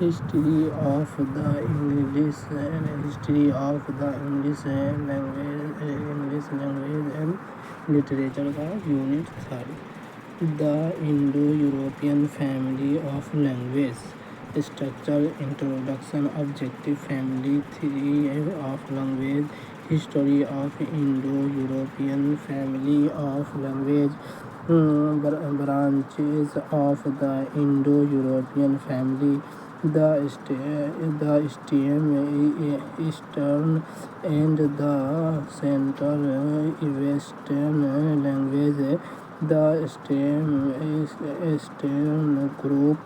History of the English language and literature का unit 3 The Indo-European Family of Language Structure Introduction Objective Family Theory of Language History of Indo-European Family of Language Branches of the Indo-European Family the stem, Eastern and the Central Western language the stem group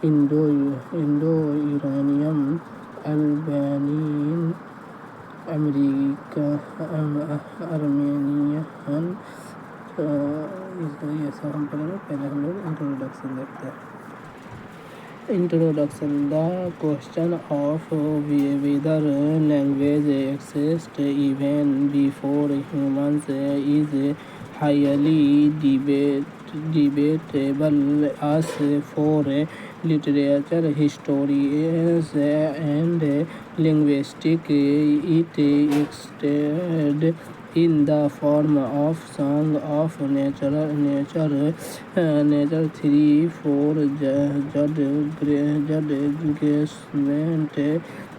Indo-Iranian Albanian Armenian ये सब हम पढ़ेंगे पहले हम लोग introduction देखते हैं Introduction The question of whether language exists even before humans is highly debatable. As for literature historians and linguistics, it existed in the form of song of nature 3-4 judgment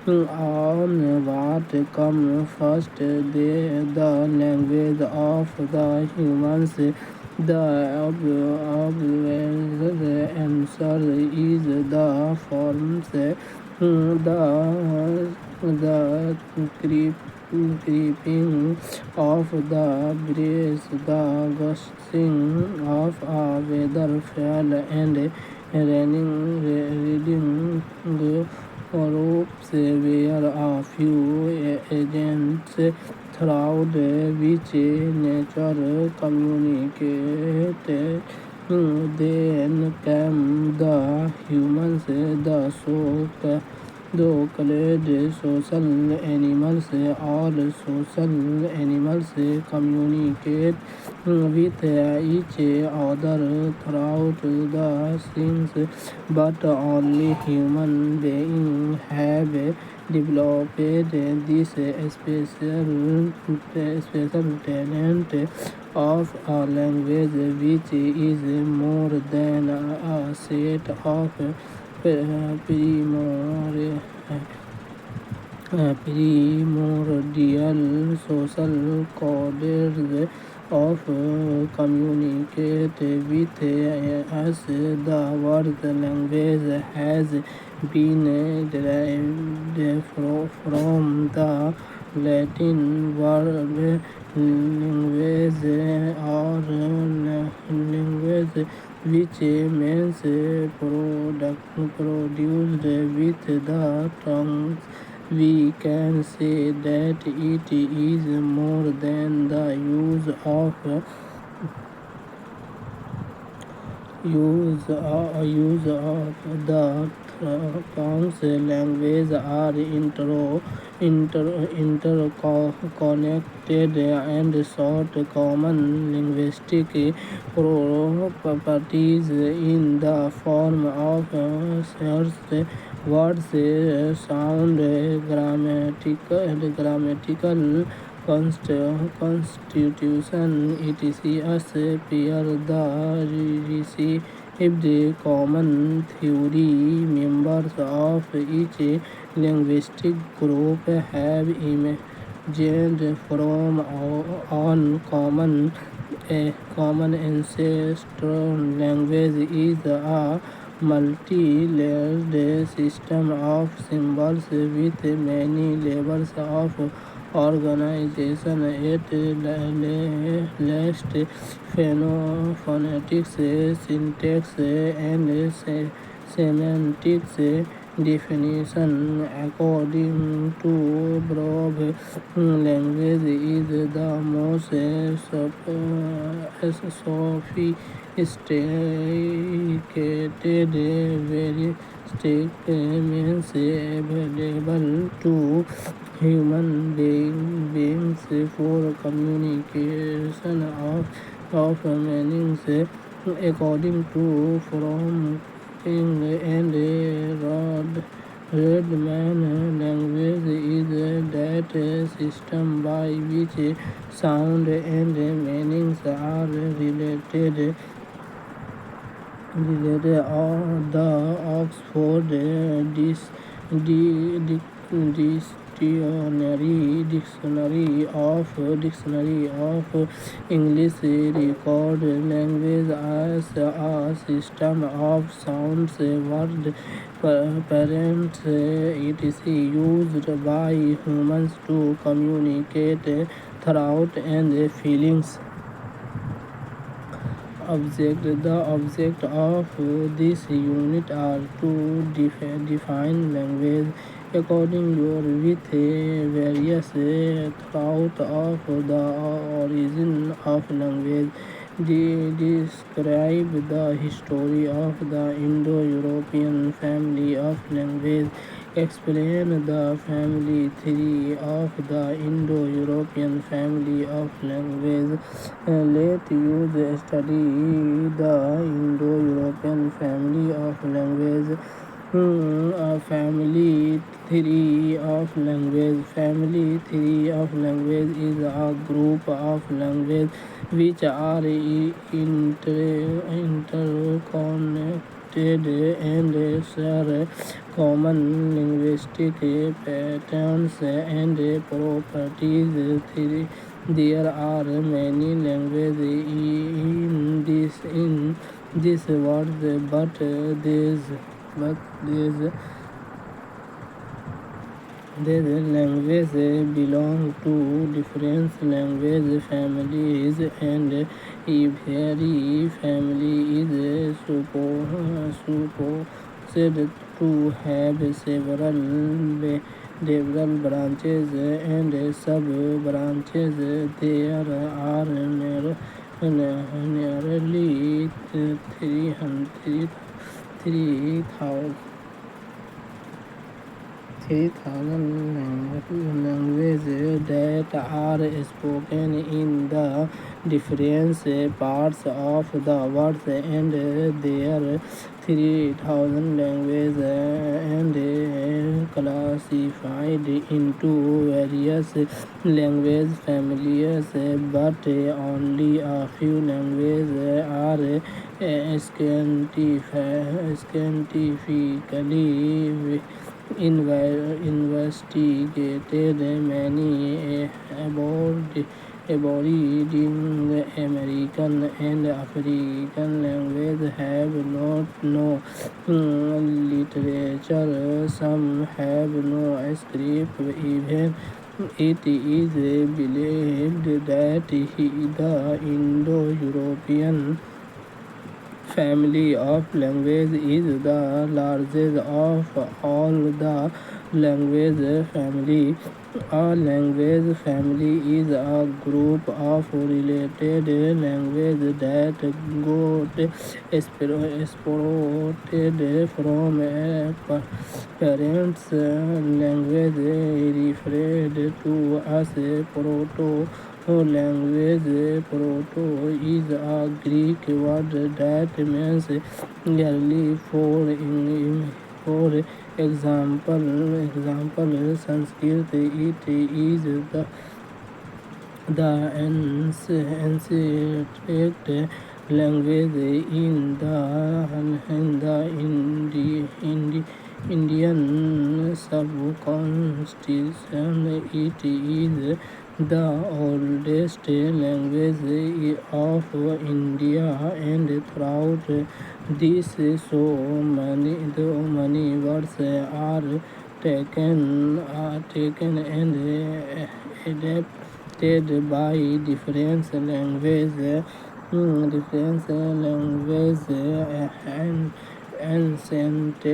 on what come first the language of the humans the obvious answer is the forms the creeping of the breeze, the gushing of a weatherfall, and reading groups were a few agents throughout which nature communicated. Then came the humans, the so-called social animals. All social animals communicate with each other throughout the things, but only human beings have developed this special talent of a language, which is more than a set of primordial social codes of communicate with us. The word language has been derived from the Latin word language or language, which means produced with the tongue. We can say that it is more than the use of the tongues. Language are interconnected and short common linguistic properties in the form of shared words, sound, grammatical constitution, etc. As per the received common theory, members of each linguistic group have emerged from on common ancestral. Language is a multi-layered system of symbols with many levels of organization at last. Phonetics, syntax, and semantics definition. According to Broad, language is the most sophisticated various means available to human beings for communication of meanings. According to King and Redman language is that system by which sound and meanings are related. The Oxford Dictionary of English record language as a system of sounds, words, parents, etc. used by humans to communicate thought and feelings. The object of this unit are to define language according with various thought of the origin of language, describe the history of the Indo-European family of language, explain the family theory of the Indo-European family of language. Let use study the Indo-European family of language. A family theory of language. Family theory of language is a group of languages which are interconnected and share common linguistic patterns and properties. There are many languages in this world, but these languages belong to different language families, and every family is supposed to have several branches and sub-branches. There are nearly 3,000 languages that are spoken in the different parts of the world, and there are 3,000 languages and classified into various language families, but only a few languages are scientifically investigated. Many Aboriginal American and African languages have no literature. Some have no script. Even it is believed that the Indo-European family of language is the largest of all the language family. A language family is a group of related languages that got exported from a parent's language, referred to as proto language. Proto is a Greek word that means early. For example, Sanskrit. It is the ancient language in the Indian subcontinent. It is the oldest language of India, and throughout this, so many words are taken and adapted by different languages. And ancient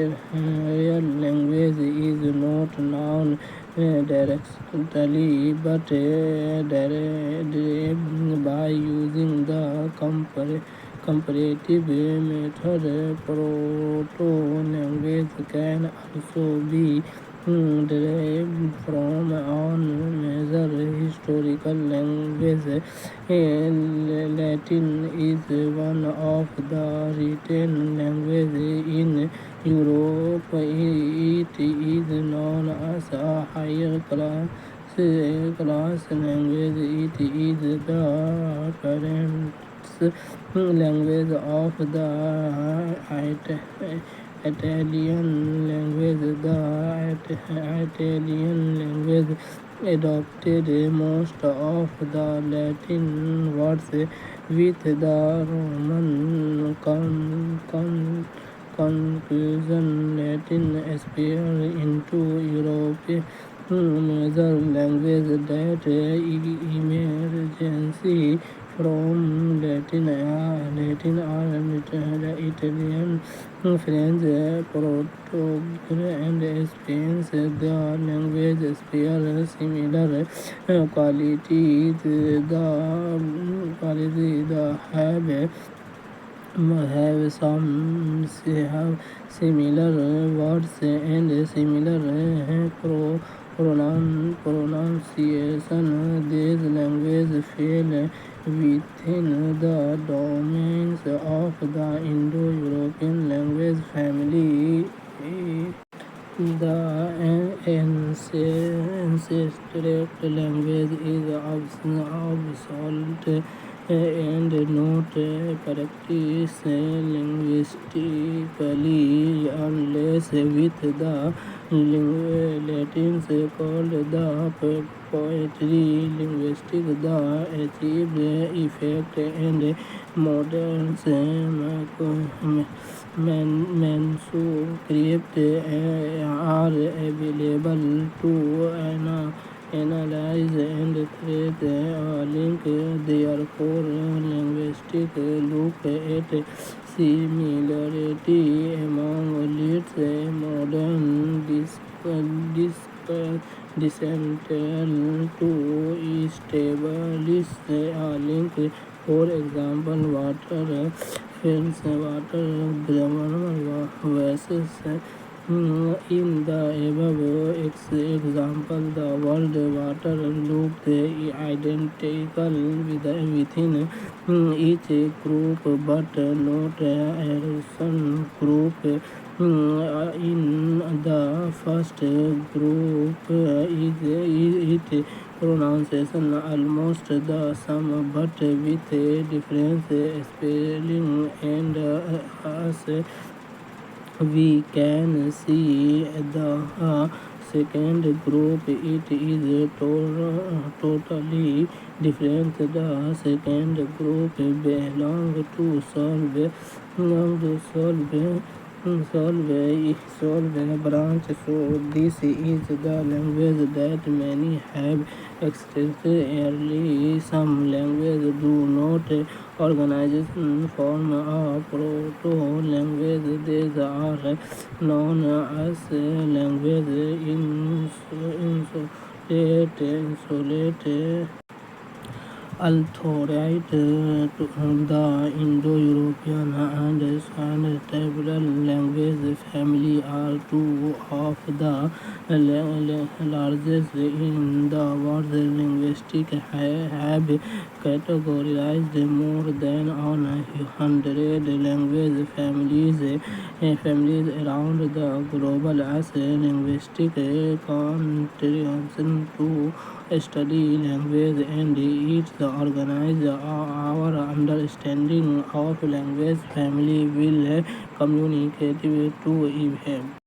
language is not known directly, but derived by using the comparative method. Proto language can also be derived from on major historical languages. Latin is one of the written languages in Europe. It is known as a higher class language. It is the parents language of the Italian language. The Italian language adopted most of the Latin words with the Roman conclusion. Latin spread into Europe. Major language that emergency from Latin are Italian, French, Portuguese, and Spanish. The language share similar qualities. The have similar words and similar pronunciation. These languages fall within the domains of the Indo-European language family. The ancestral language is obsolete and not practiced linguistically unless with the Latins called the poetry linguistic. The achieved effect and modern manuscripts are available to analyze and create a link. Therefore, linguistics look at similarity among its modern descendants to establish a link. For example, water fills water grammar versus in the above example, the word water looked identical within each group, but not erosion group. In the first group, it pronunciation almost the same, but with different spelling and as we can see the second group, it is totally different. The second group belong to solve branch. So this is the language that many have expressed early. Some languages do not organization form a proto-language. These are known as language insolate. Although the Indo-European and Scandinavian language family are two of the largest in the world, linguistics have categorized more than 100 language families around the globe as linguistic contribution to study language and its organize. Our understanding of language family will communicate to evolve.